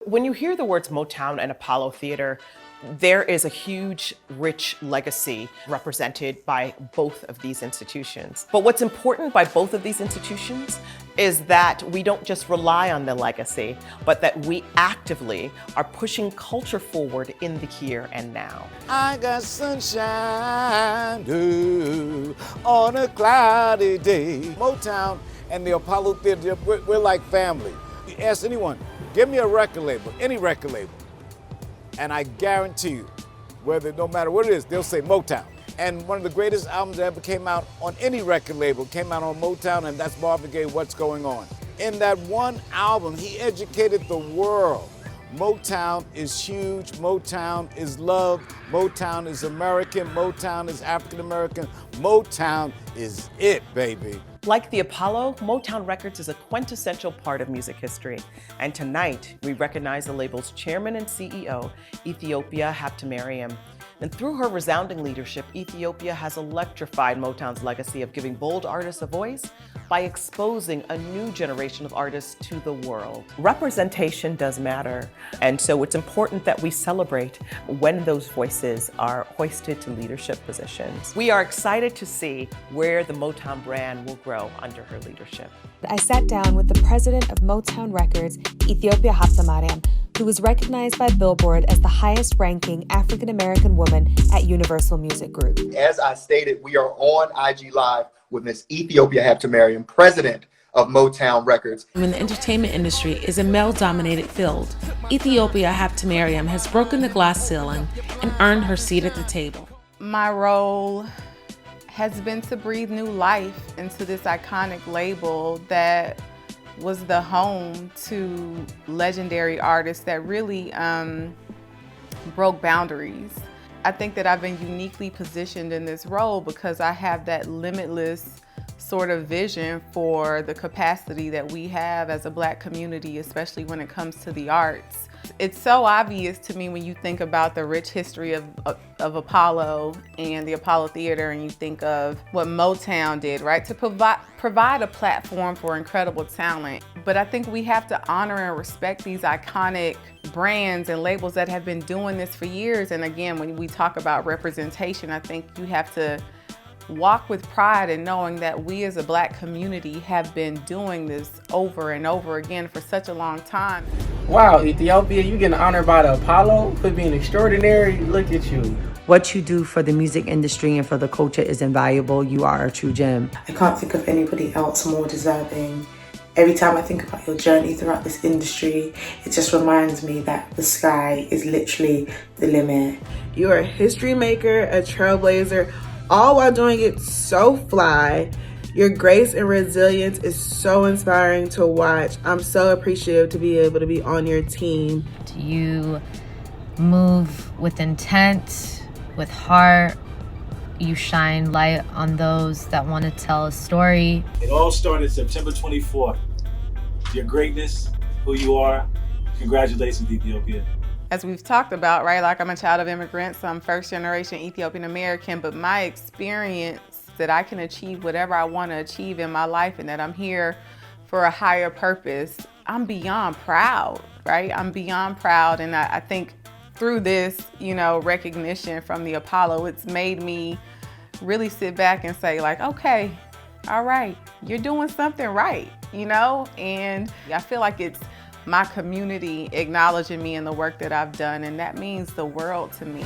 When you hear the words Motown and Apollo Theater, there is a huge, rich legacy represented by both of these institutions. But what's important by both of these institutions is that we don't just rely on the legacy, but that we actively are pushing culture forward in the here and now. I got sunshine on a cloudy day. Motown and the Apollo Theater, we're like family. You ask anyone, give me a record label, any record label, and I guarantee you, no matter what it is, they'll say Motown. And one of the greatest albums that ever came out on any record label came out on Motown, and that's Marvin Gaye, What's Going On. In that one album, he educated the world. Motown is huge, Motown is loved, Motown is American, Motown is African American, Motown is it, baby. Like the Apollo, Motown Records is a quintessential part of music history. And tonight, we recognize the label's chairman and CEO, Ethiopia Habtemariam. And through her resounding leadership, Ethiopia has electrified Motown's legacy of giving bold artists a voice by exposing a new generation of artists to the world. Representation does matter, and so it's important that we celebrate when those voices are hoisted to leadership positions. We are excited to see where the Motown brand will grow under her leadership. I sat down with the president of Motown Records, Ethiopia Habtemariam, who was recognized by Billboard as the highest-ranking African-American woman at Universal Music Group. As I stated, we are on IG Live with Miss Ethiopia Habtemariam, president of Motown Records. When the entertainment industry is a male-dominated field, Ethiopia Habtemariam has broken the glass ceiling and earned her seat at the table. My role has been to breathe new life into this iconic label that was the home to legendary artists that really broke boundaries. I think that I've been uniquely positioned in this role because I have that limitless sort of vision for the capacity that we have as a Black community, especially when it comes to the arts. It's so obvious to me when you think about the rich history of Apollo and the Apollo Theater, and you think of what Motown did, right? To provide a platform for incredible talent. But I think we have to honor and respect these iconic brands and labels that have been doing this for years. And again, when we talk about representation, I think you have to walk with pride in knowing that we as a Black community have been doing this over and over again for such a long time. Wow, Ethiopia, you getting honored by the Apollo for being extraordinary. Look at you. What you do for the music industry and for the culture is invaluable. You are a true gem. I can't think of anybody else more deserving. Every time I think about your journey throughout this industry, it just reminds me that the sky is literally the limit. You're a history maker, a trailblazer, all while doing it so fly. Your grace and resilience is so inspiring to watch. I'm so appreciative to be able to be on your team. You move with intent, with heart. You shine light on those that want to tell a story. It all started September 24th. Your greatness, who you are. Congratulations, Ethiopia. As we've talked about, right, like I'm a child of immigrants, I'm first generation Ethiopian American, but my experience that I can achieve whatever I want to achieve in my life and that I'm here for a higher purpose, I'm beyond proud, right? I'm beyond proud, and I think through this, recognition from the Apollo, it's made me really sit back and say like, okay, all right, you're doing something right, and I feel like it's my community acknowledging me and the work that I've done, and that means the world to me.